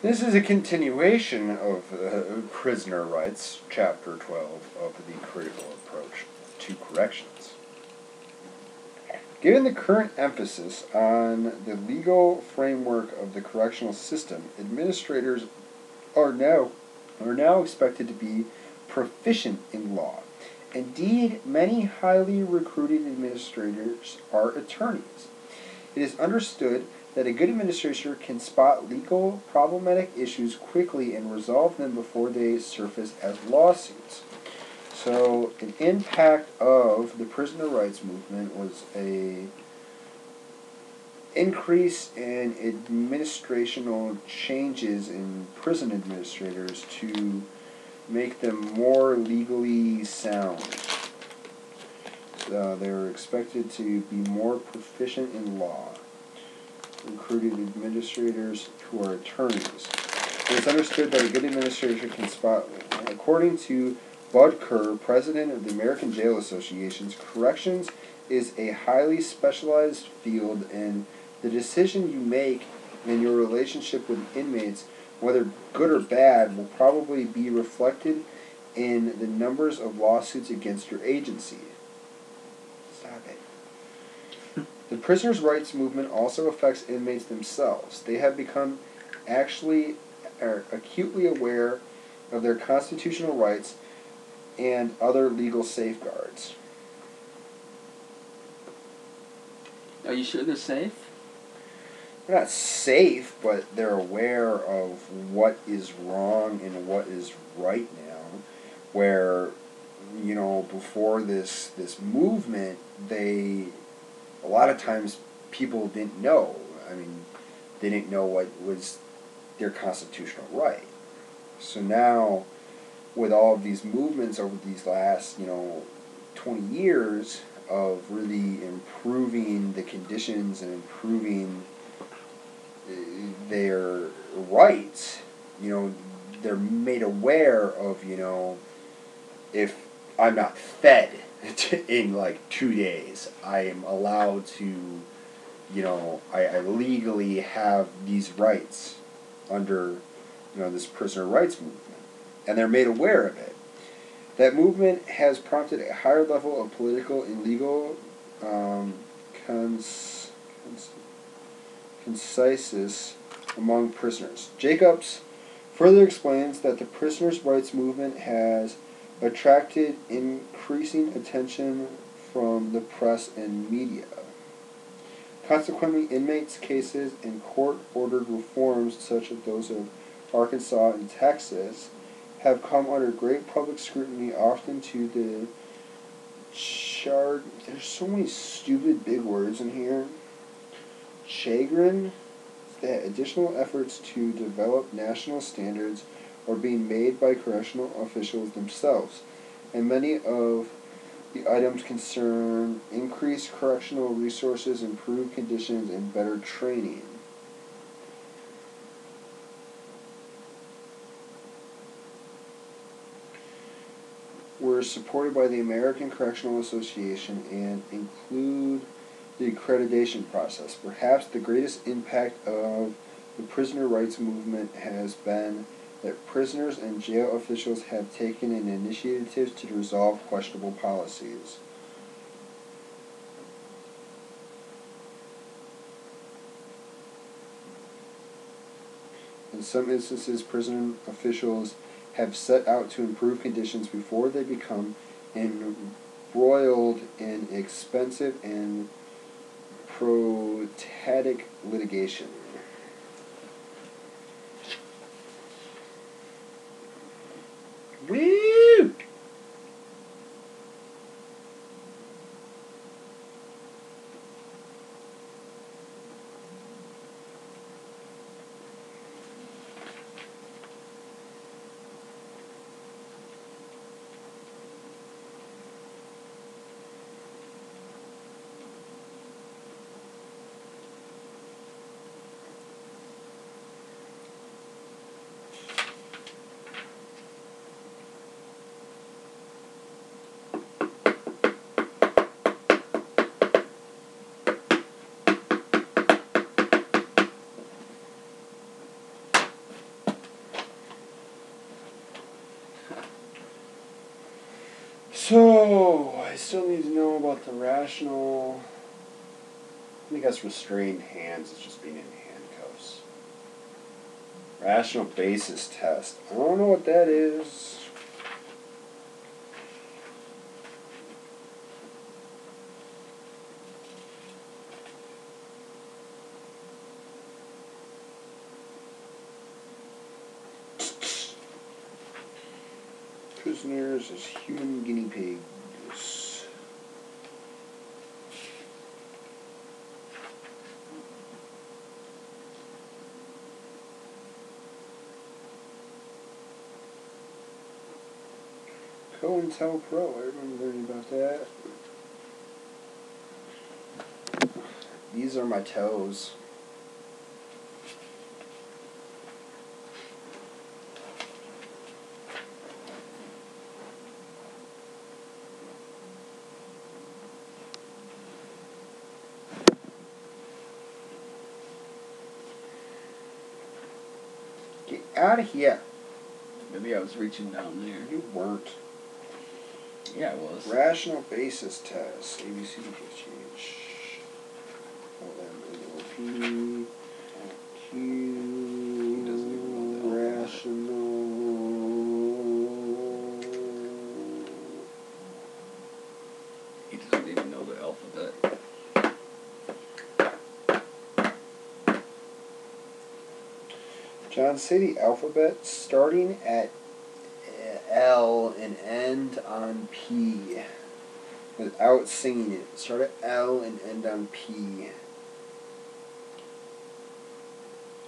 This is a continuation of Prisoner Rights, Chapter 12 of the Critical Approach to Corrections. Given the current emphasis on the legal framework of the correctional system, administrators are now expected to be proficient in law. Indeed, many highly recruited administrators are attorneys. It is understood that a good administrator can spot legal problematic issues quickly and resolve them before they surface as lawsuits. So, an impact of the prisoner rights movement was a increase in administrational changes in prison administrators to make them more legally sound. They were expected to be more proficient in law. Recruited administrators who are attorneys. It is understood that a good administrator can spot. According to Bud Kerr, president of the American Jail Associations, corrections is a highly specialized field, and the decision you make in your relationship with inmates, whether good or bad, will probably be reflected in the numbers of lawsuits against your agency. Stop it. The prisoners' rights movement also affects inmates themselves. They have become acutely aware of their constitutional rights and other legal safeguards. Are you sure they're safe? They're not safe, but they're aware of what is wrong and what is right now. Where, before this movement, a lot of times people didn't know. They didn't know what was their constitutional right. So now, with all of these movements over these last, 20 years of really improving the conditions and improving their rights, they're made aware of, if I'm not fed in 2 days, I am allowed to, I legally have these rights under, this prisoner rights movement. And they're made aware of it. That movement has prompted a higher level of political and legal conciseness among prisoners. Jacobs further explains that the prisoners' rights movement has attracted increasing attention from the press and media. Consequently, inmates' cases and court-ordered reforms, such as those of Arkansas and Texas, have come under great public scrutiny, often to the there's so many stupid big words in here. Chagrin that additional efforts to develop national standards are being made by correctional officials themselves, and many of the items concern increased correctional resources, improved conditions, and better training. Were supported by the American Correctional Association and include the accreditation process. Perhaps the greatest impact of the prisoner rights movement has been that prisoners and jail officials have taken an initiative to resolve questionable policies. In some instances, prison officials have set out to improve conditions before they become embroiled in expensive and protracted litigation. Woo! Oh, I still need to know about the rational. I think that's restrained hands. It's just being in handcuffs. Rational basis test. I don't know what that is. Prisoners as human guinea pigs. COINTELPRO, I remember learning about that. These are my toes. Get out of here. Maybe I was reaching down there. You weren't. Yeah, I was. Rational basis test. ABCD exchange. LMNOP. Q. He doesn't even know the alphabet. Rational. He doesn't even know the alphabet. John, say the alphabet starting at L and end on P. Without singing it. Start at L and end on P.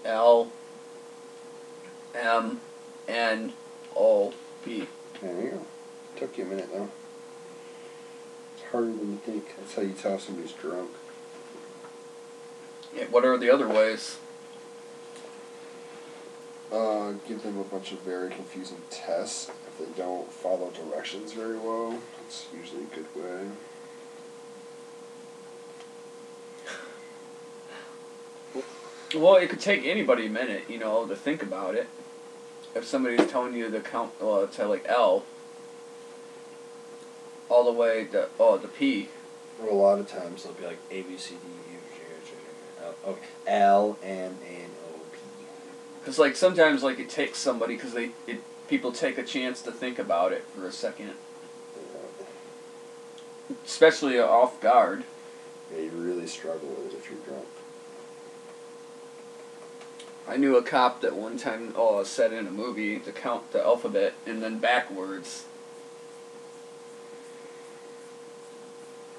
L M N O P. There you go. Took you a minute though. It's harder than you think. That's how you tell somebody's drunk. Yeah, what are the other ways? Give them a bunch of very confusing tests. If they don't follow directions very well, it's usually a good way. Well, it could take anybody a minute, to think about it. If somebody's telling you to count to like L all the way to P. Or a lot of times they'll be like A, B, C, D, E, F, G, H, I, J, K, L. Okay. L, M, N, O, P. Because like sometimes like it takes somebody because people take a chance to think about it for a second, especially off guard. Yeah, you really struggle with it if you're drunk. I knew a cop that one time said in a movie to count the alphabet and then backwards,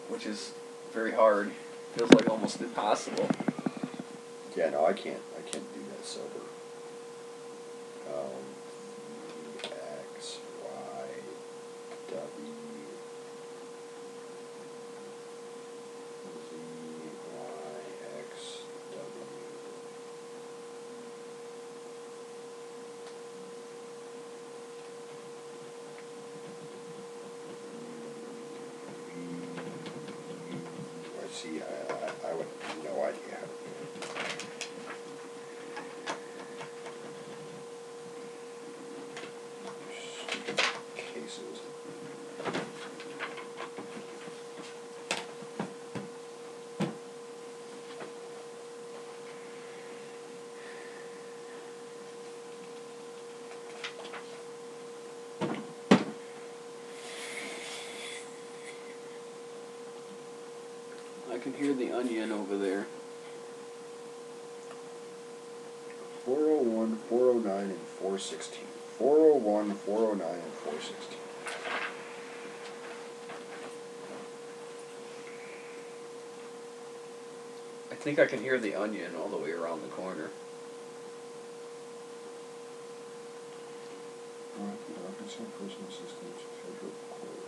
which is very hard. Feels like almost impossible. Yeah, no, I can't do that sober. X, Y, W, Z, Y, X, W. I see. I would have no idea how to do it. Cases. I can hear the onion over there. 401, 409, and 416. 401, 409, and 416. I think I can hear the onion all the way around the corner. Arkansas Personal Assistance Federal Court.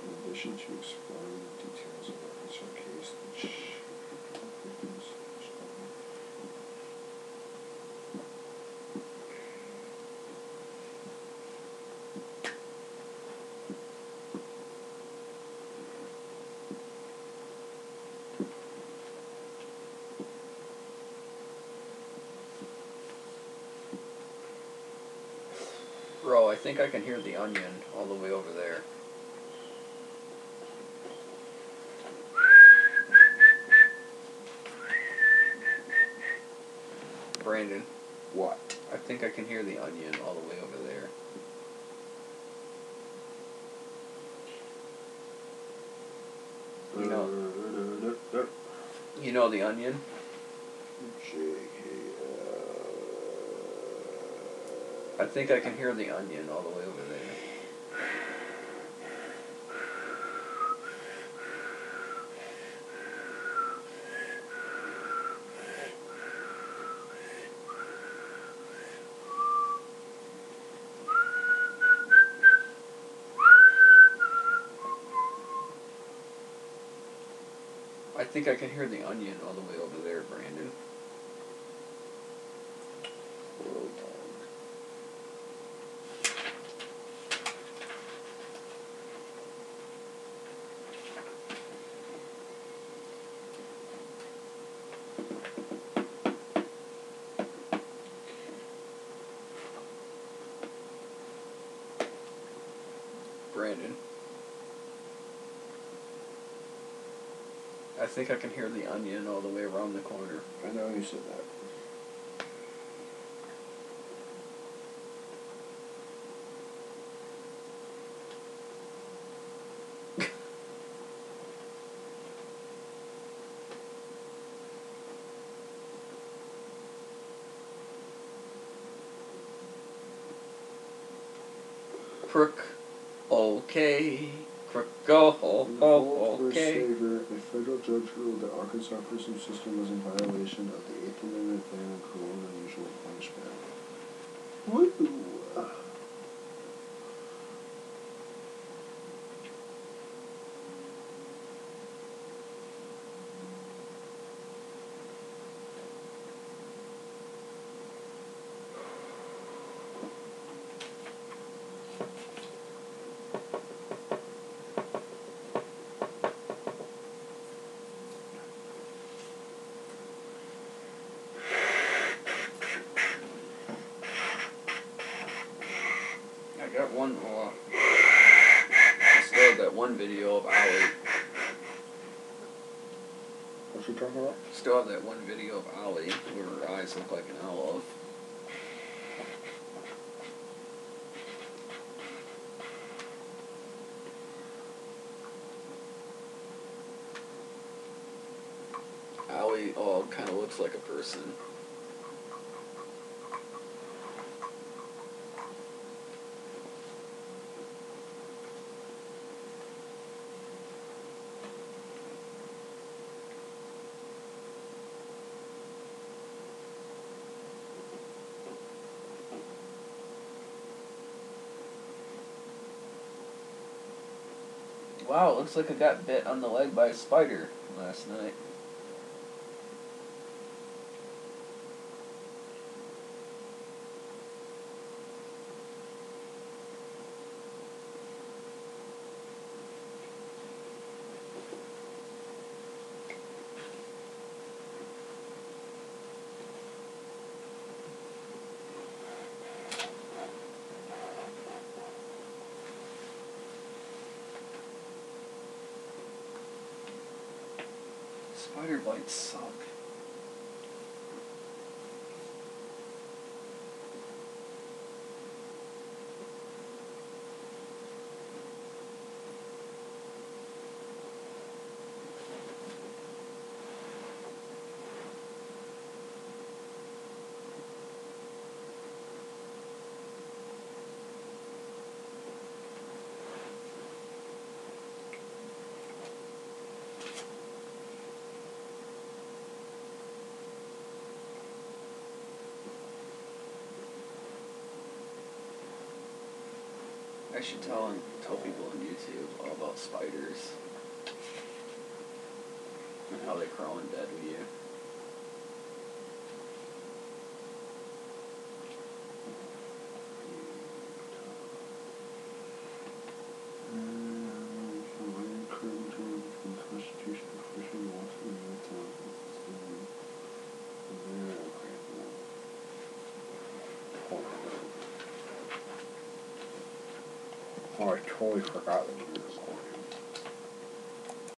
In addition to exploring the details of the Arkansas case, the Bro, I think I can hear the onion all the way over there. Brandon. What? I think I can hear the onion all the way over there. You know the onion? I think I can hear the onion all the way over there. I think I can hear the onion all the way over there, Brandon. Hold on. Brandon. I think I can hear the onion all the way around the corner. I know you said that. Crook. Okay. Crook. Okay. Saver, a federal judge ruled that Arkansas prison system was in violation of the 8th Amendment ban on cruel and unusual punishment. Woo! I got one more. I still have that one video of Ollie. What's she talking about? Still have that one video of Ollie where her eyes look like an olive. Ollie kind of looks like a person. Wow, it looks like I got bit on the leg by a spider last night. Spider bites suck. I should tell people on YouTube all about spiders and how they crawl in bed with you. Oh, I totally forgot that you were recording.